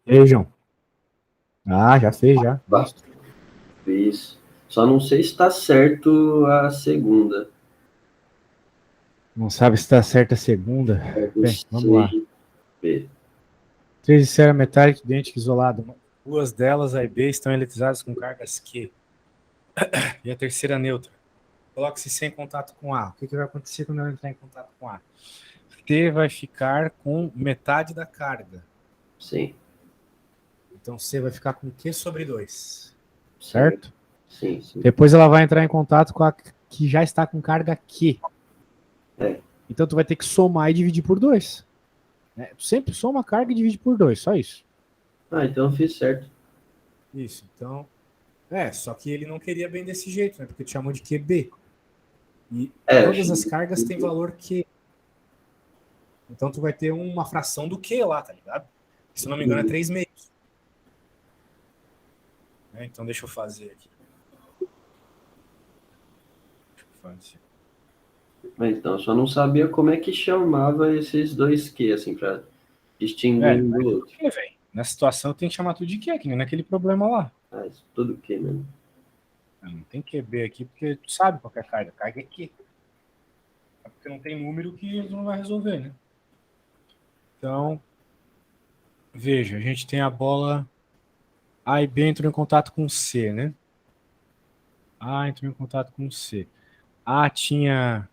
[SPEAKER 1] E aí, João? Ah, já fez, já.
[SPEAKER 2] Bah, fiz. Só não sei se está certo a segunda.
[SPEAKER 1] Não sabe se está certa a segunda?
[SPEAKER 2] É do
[SPEAKER 1] Bem, vamos lá.
[SPEAKER 2] CIP.
[SPEAKER 1] 3 de cera metálica idêntica isolada. Duas delas, A e B, estão eletrizadas com cargas Q. E a terceira neutra. Coloque-se C em contato com A. O que vai acontecer quando ela entrar em contato com A? C vai ficar com metade da carga.
[SPEAKER 2] Sim.
[SPEAKER 1] Então C vai ficar com Q sobre 2. Certo?
[SPEAKER 2] Sim, sim.
[SPEAKER 1] Depois ela vai entrar em contato com a que já está com carga Q.
[SPEAKER 2] É.
[SPEAKER 1] Então tu vai ter que somar e dividir por 2. Né? Tu sempre soma a carga e divide por 2, só isso.
[SPEAKER 2] Ah, então eu fiz certo.
[SPEAKER 1] Isso, então... só que ele não queria bem desse jeito, né? Porque tu chamou de QB. E todas as cargas têm valor Q. Então tu vai ter uma fração do Q lá, tá ligado? Se eu não me engano é 3 meios. Então deixa eu fazer aqui.
[SPEAKER 2] Mas então, eu só não sabia como é que chamava esses dois Q, assim, pra distinguir um do outro.
[SPEAKER 1] Nessa situação tem que chamar tudo de Q, que nem naquele problema lá.
[SPEAKER 2] Ah, isso tudo Q mesmo.
[SPEAKER 1] Não tem QB aqui, porque tu sabe qual é a carga. A carga é Q. É porque não tem número que não vai resolver, né? Então, veja, a gente tem a bola A e B entram em contato com C, né? A entrou em contato com C. A tinha...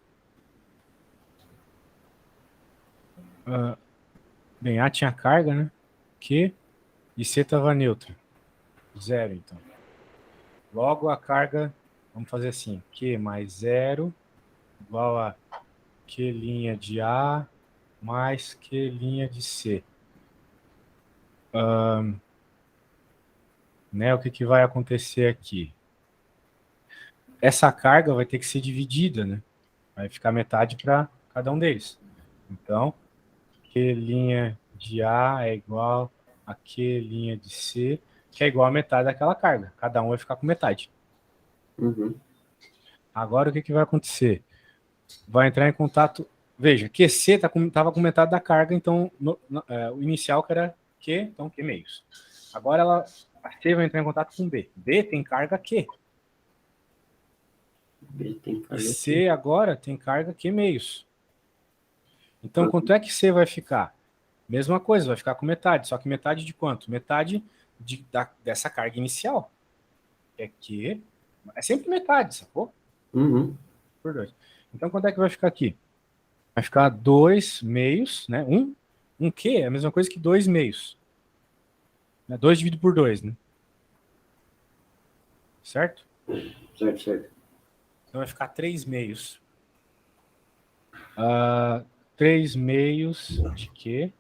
[SPEAKER 1] bem, A tinha carga, né? Q e C estava neutra. 0, então. Logo, a carga, vamos fazer assim, Q mais 0 igual a Q' de A mais Q' de C. Né, o que vai acontecer aqui? Essa carga vai ter que ser dividida, né? Vai ficar metade para cada um deles. Então, Q' de A é igual a Q' de C, que é igual a metade daquela carga. Cada um vai ficar com metade. Agora, o que vai acontecer? Vai entrar em contato... Veja, QC estava com metade da carga, então o inicial que era Q, então Q meios. Agora a C vai entrar em contato com B. B tem carga Q. E C agora tem carga Q meios. Então, quanto é que C vai ficar? Mesma coisa, vai ficar com metade. Só que metade de quanto? Metade dessa carga inicial. É Q. É sempre metade, sacou? Por 2. Então, quanto é que vai ficar aqui? Vai ficar 2 meios, né? Um Q é a mesma coisa que 2 meios. 2 dividido por 2, né? Certo?
[SPEAKER 2] Certo.
[SPEAKER 1] Então vai ficar 3 meios. 3 meios de Q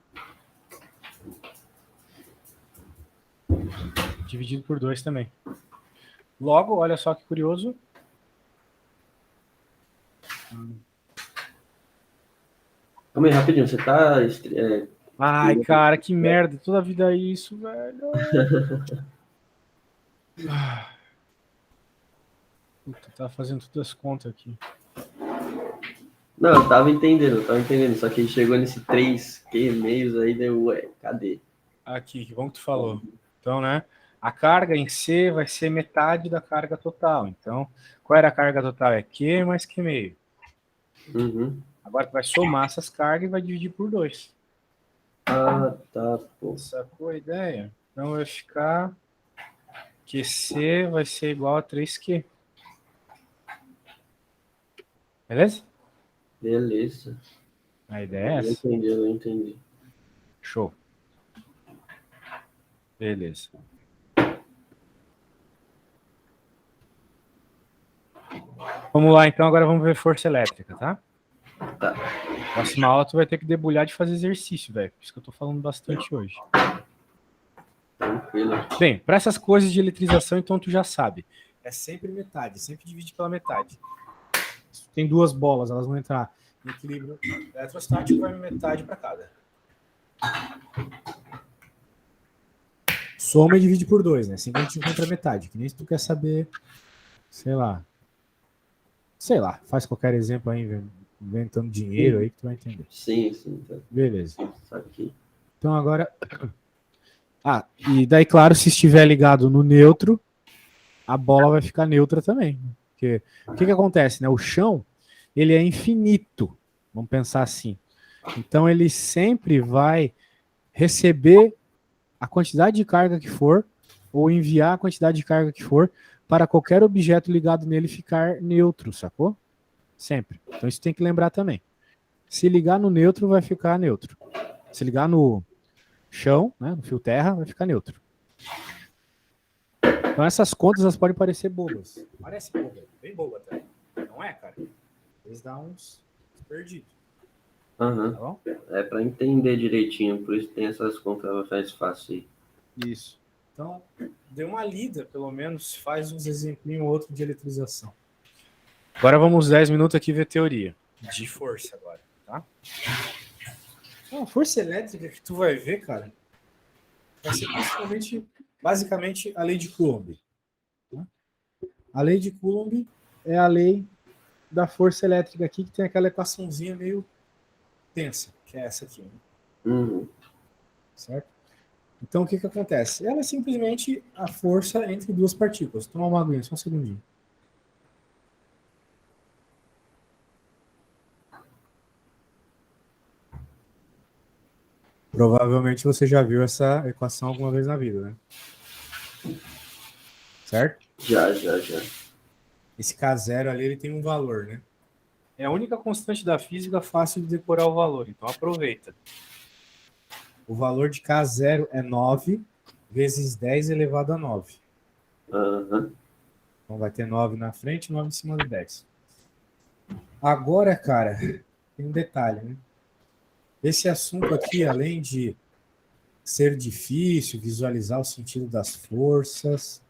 [SPEAKER 1] dividido por 2 também. Logo, olha só que curioso.
[SPEAKER 2] Calma aí, rapidinho, você tá...
[SPEAKER 1] Ai, cara, que merda. Toda a vida é isso, velho. Puta, tava fazendo todas as contas aqui.
[SPEAKER 2] Não, eu tava entendendo. Só que chegou nesse 3Q meios aí, deu, cadê?
[SPEAKER 1] Aqui, que bom que tu falou. Então, né? A carga em C vai ser metade da carga total. Então, qual era a carga total? É Q mais Q meio. Agora tu vai somar essas cargas e vai dividir por 2.
[SPEAKER 2] Ah, tá, pô.
[SPEAKER 1] Sacou a ideia? Então vai ficar que C vai ser igual a 3Q. Beleza?
[SPEAKER 2] Beleza.
[SPEAKER 1] A ideia é essa.
[SPEAKER 2] Eu entendi.
[SPEAKER 1] Show. Beleza. Vamos lá, então. Agora vamos ver força elétrica, tá?
[SPEAKER 2] Tá.
[SPEAKER 1] Próxima aula tu vai ter que debulhar de fazer exercício, velho. Por isso que eu tô falando bastante hoje.
[SPEAKER 2] Tranquilo.
[SPEAKER 1] Bem, para essas coisas de eletrização, então tu já sabe. É sempre metade, sempre divide pela metade. Tem 2 bolas, elas vão entrar em equilíbrio eletrostático, vai metade para cada. Soma e divide por 2, né? Assim que a gente encontra metade. Que nem se tu quer saber, sei lá, faz qualquer exemplo aí, inventando dinheiro aí que tu vai entender.
[SPEAKER 2] Sim. Tá.
[SPEAKER 1] Beleza.
[SPEAKER 2] Isso aqui.
[SPEAKER 1] Então agora... e daí, claro, se estiver ligado no neutro, a bola vai ficar neutra também. Porque o que acontece, né? O chão, ele é infinito. Vamos pensar assim. Então ele sempre vai receber a quantidade de carga que for, ou enviar a quantidade de carga que for para qualquer objeto ligado nele ficar neutro, sacou? Sempre. Então isso tem que lembrar também. Se ligar no neutro, vai ficar neutro. Se ligar no chão, né, no fio terra, vai ficar neutro. Então essas contas elas podem parecer bobas. Parece boba, bem boba até. Não é, cara? Eles dão uns perdidos.
[SPEAKER 2] Aham.
[SPEAKER 1] Tá bom?
[SPEAKER 2] É para entender direitinho, por isso tem essas contas mais fáceis.
[SPEAKER 1] Isso. Então, dê uma lida, pelo menos, faz uns exemplinhos ou outro de eletrização. Agora vamos 10 minutos aqui ver teoria. De força agora, tá? Então, a força elétrica que tu vai ver, cara, vai ser principalmente, basicamente, a lei de Coulomb. Tá? A lei de Coulomb é a lei da força elétrica aqui, que tem aquela equaçãozinha meio tensa, que é essa aqui. Né?
[SPEAKER 2] Uhum.
[SPEAKER 1] Certo? Então, o que acontece? Ela é simplesmente a força entre duas partículas. Vou tomar uma aguinha, só um segundinho. Provavelmente você já viu essa equação alguma vez na vida, né? Certo?
[SPEAKER 2] Já.
[SPEAKER 1] Esse K0 ali, ele tem um valor, né? É a única constante da física fácil de decorar o valor, então aproveita. O valor de K0 é 9 vezes 10 elevado a 9.
[SPEAKER 2] Uhum.
[SPEAKER 1] Então vai ter 9 na frente e 9 em cima do 10. Agora, cara, tem um detalhe, né? Esse assunto aqui, além de ser difícil visualizar o sentido das forças,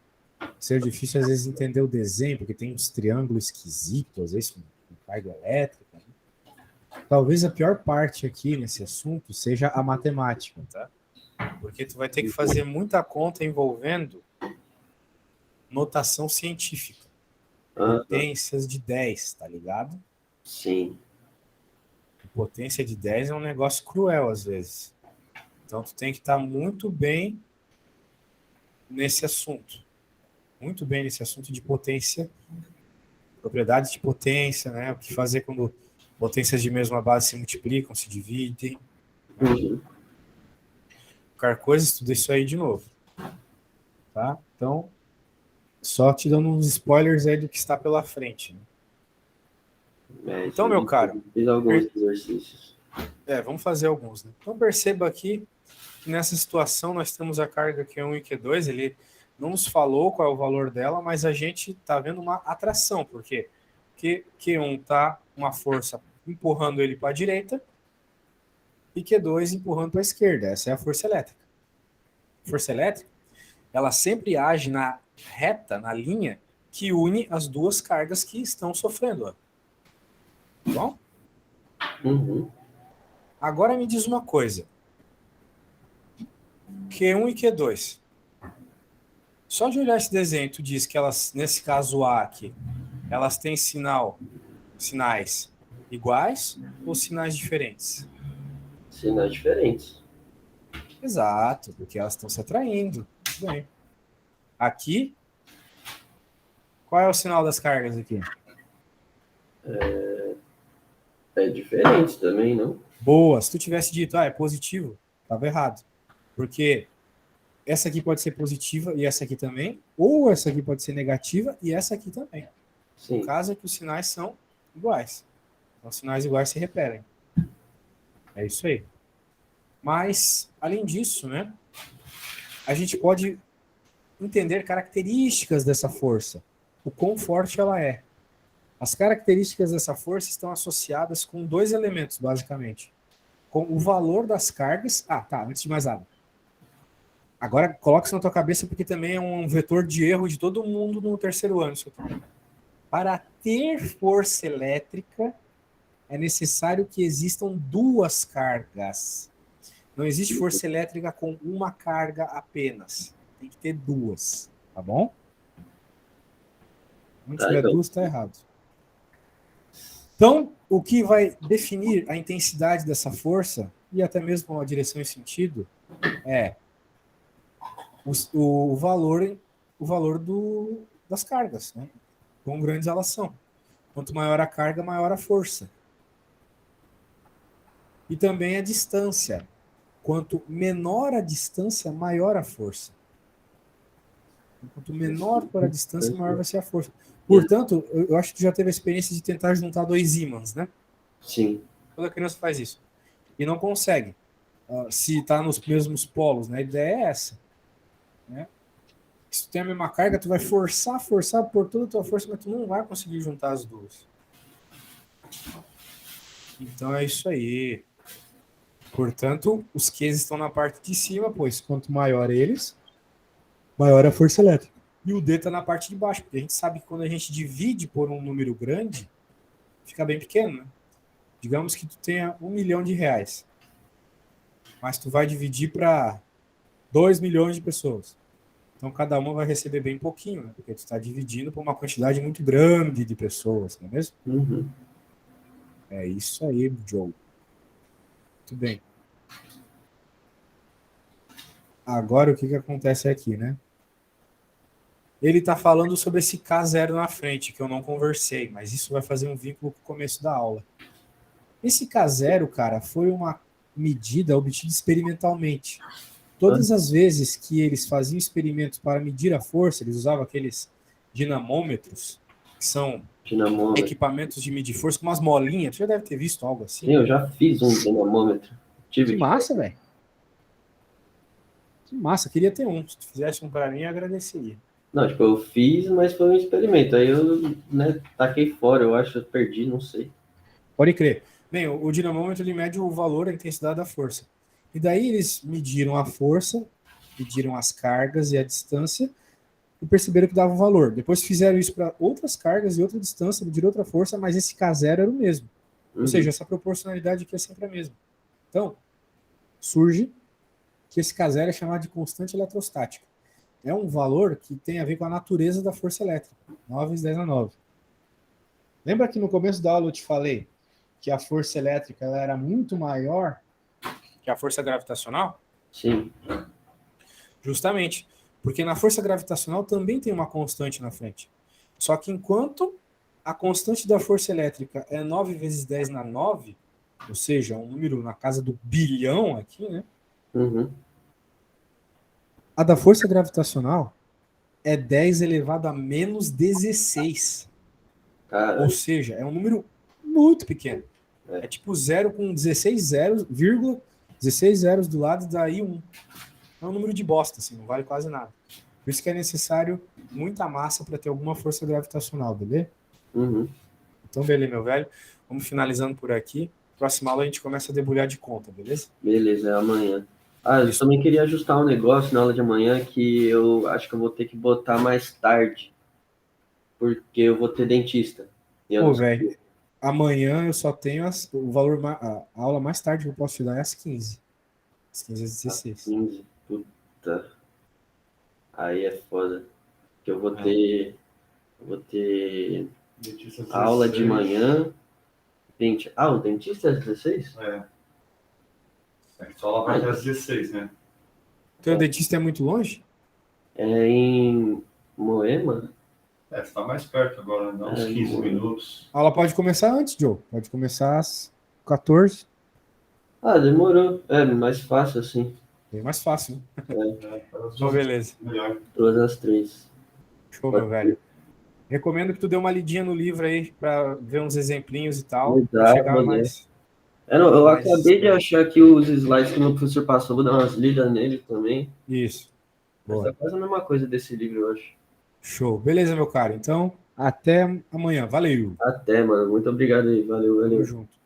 [SPEAKER 1] ser difícil às vezes entender o desenho, porque tem uns triângulos esquisitos, às vezes com carga elétrica. Né? Talvez a pior parte aqui nesse assunto seja a matemática, tá? Porque tu vai ter que fazer muita conta envolvendo notação científica. Potências de 10, tá ligado?
[SPEAKER 2] Sim.
[SPEAKER 1] Potência de 10 é um negócio cruel às vezes. Então tu tem que estar muito bem nesse assunto. Muito bem nesse assunto de potência, propriedades de potência, né? O que fazer quando potências de mesma base se multiplicam, se dividem. Né?
[SPEAKER 2] Uhum.
[SPEAKER 1] Qualquer coisa, estuda isso aí de novo. Tá? Então, só te dando uns spoilers aí do que está pela frente. Né? Então, meu caro...
[SPEAKER 2] Fiz alguns exercícios.
[SPEAKER 1] Vamos fazer alguns. Né? Então, perceba aqui que nessa situação nós temos a carga Q1 e Q2, ele não nos falou qual é o valor dela, mas a gente está vendo uma atração, porque Q1 está uma força empurrando ele para a direita e Q2 empurrando para a esquerda. Essa é a força elétrica. A força elétrica, ela sempre age na reta, na linha, que une as duas cargas que estão sofrendo. Ó. Bom?
[SPEAKER 2] Uhum.
[SPEAKER 1] Agora me diz uma coisa. Q1 e Q2. Só de olhar esse desenho, tu diz que elas, nesse caso A aqui, elas têm sinais iguais ou sinais diferentes?
[SPEAKER 2] Sinais diferentes.
[SPEAKER 1] Exato, porque elas estão se atraindo. Tudo bem. Aqui, qual é o sinal das cargas aqui?
[SPEAKER 2] É diferente também, não?
[SPEAKER 1] Boa. Se tu tivesse dito, é positivo, estava errado. Porque essa aqui pode ser positiva e essa aqui também, ou essa aqui pode ser negativa e essa aqui também.
[SPEAKER 2] Sim.
[SPEAKER 1] No caso é que os sinais são iguais. Então, os sinais iguais se repetem. É isso aí. Mas, além disso, né, a gente pode entender características dessa força, o quão forte ela é. As características dessa força estão associadas com dois elementos, basicamente. Com o valor das cargas... antes de mais nada. Agora, coloca isso na tua cabeça, porque também é um vetor de erro de todo mundo no terceiro ano. Para ter força elétrica, é necessário que existam duas cargas. Não existe força elétrica com uma carga apenas. Tem que ter duas, tá bom? Não tiver duas, está errado. Então, o que vai definir a intensidade dessa força, e até mesmo a direção e sentido, é o valor das cargas, né? Quão grandes elas são. Quanto maior a carga, maior a força. E também a distância. Quanto menor a distância, maior a força. Quanto menor for a distância, maior vai ser a força. Portanto, eu acho que tu já teve a experiência de tentar juntar dois ímãs, né?
[SPEAKER 2] Sim.
[SPEAKER 1] Toda criança faz isso. E não consegue. Se está nos mesmos polos, né? A ideia é essa. Né? Se tu tem a mesma carga, tu vai forçar por toda a tua força, mas tu não vai conseguir juntar as duas. Então é isso aí. Portanto, os Qs estão na parte de cima, pois quanto maior eles, maior a força elétrica. E o D está na parte de baixo, porque a gente sabe que quando a gente divide por um número grande, fica bem pequeno, né? Digamos que tu tenha R$1 milhão, mas tu vai dividir para 2 milhões de pessoas. Então cada uma vai receber bem pouquinho, né? Porque tu está dividindo por uma quantidade muito grande de pessoas, não é mesmo?
[SPEAKER 2] Uhum.
[SPEAKER 1] É isso aí, Joe. Muito bem. Agora o que acontece aqui, né? Ele está falando sobre esse K0 na frente, que eu não conversei, mas isso vai fazer um vínculo com o começo da aula. Esse K0, cara, foi uma medida obtida experimentalmente. Todas as vezes que eles faziam experimentos para medir a força, eles usavam aqueles dinamômetros, que são equipamentos de medir força, com umas molinhas. Você já deve ter visto algo assim.
[SPEAKER 2] Sim, eu já fiz um dinamômetro.
[SPEAKER 1] Que massa, velho. Que massa, queria ter um. Se tu fizesse um para mim, eu agradeceria.
[SPEAKER 2] Não, tipo, eu fiz, mas foi um experimento. Aí eu, né, taquei fora, eu acho, eu perdi, não sei.
[SPEAKER 1] Pode crer. Bem, o dinamômetro ele mede o valor, a intensidade da força. E daí eles mediram a força, mediram as cargas e a distância e perceberam que dava um valor. Depois fizeram isso para outras cargas e outra distância, mediram outra força, mas esse K0 era o mesmo. Ou seja, essa proporcionalidade aqui é sempre a mesma. Então, surge que esse K0 é chamado de constante eletrostática. É um valor que tem a ver com a natureza da força elétrica. 9 vezes 10 a 9. Lembra que no começo da aula eu te falei que a força elétrica ela era muito maior que a força gravitacional?
[SPEAKER 2] Sim.
[SPEAKER 1] Justamente. Porque na força gravitacional também tem uma constante na frente. Só que enquanto a constante da força elétrica é 9 vezes 10 na 9, ou seja, um número na casa do bilhão aqui, né?
[SPEAKER 2] Uhum.
[SPEAKER 1] A da força gravitacional é 10 elevado a menos 16.
[SPEAKER 2] Caralho.
[SPEAKER 1] Ou seja, é um número muito pequeno. É tipo 0 com 16 zeros, vírgula, 16 zeros do lado, daí 1. É um número de bosta, assim, não vale quase nada. Por isso que é necessário muita massa para ter alguma força gravitacional, beleza?
[SPEAKER 2] Uhum.
[SPEAKER 1] Então, beleza, meu velho. Vamos finalizando por aqui. Próxima aula a gente começa a debulhar de conta, beleza?
[SPEAKER 2] Beleza, é amanhã. Eu
[SPEAKER 1] Isso.
[SPEAKER 2] também queria ajustar um negócio na aula de amanhã que eu acho que eu vou ter que botar mais tarde, porque eu vou ter dentista.
[SPEAKER 1] Pô, velho, amanhã eu só tenho o valor, a aula mais tarde que eu posso te dar é às 15. Às 15 às 16.
[SPEAKER 2] 15, puta. Aí é foda. Que eu vou ter aula de manhã. O dentista é às 16?
[SPEAKER 3] É que só lá vai até às 16, né?
[SPEAKER 1] Teu dentista é muito longe?
[SPEAKER 2] É em Moema?
[SPEAKER 3] Você tá mais perto agora, dá uns 15 minutos.
[SPEAKER 1] A aula pode começar antes, Joe. Pode começar às 14.
[SPEAKER 2] Demorou. É mais fácil assim.
[SPEAKER 1] Bem mais fácil, né?
[SPEAKER 3] Então,
[SPEAKER 1] beleza.
[SPEAKER 3] Melhor.
[SPEAKER 2] 2 às 3.
[SPEAKER 1] Show, meu velho. Recomendo que tu dê uma lidinha no livro aí para ver uns exemplinhos e tal. Pra chegar mais.
[SPEAKER 2] Eu acabei de achar aqui os slides que o meu professor passou, vou dar umas lidas nele também.
[SPEAKER 1] Isso.
[SPEAKER 2] Mas é quase a mesma coisa desse livro, eu acho.
[SPEAKER 1] Show. Beleza, meu caro. Então, até amanhã. Valeu.
[SPEAKER 2] Até, mano. Muito obrigado aí. Valeu, valeu.
[SPEAKER 1] Tamo junto.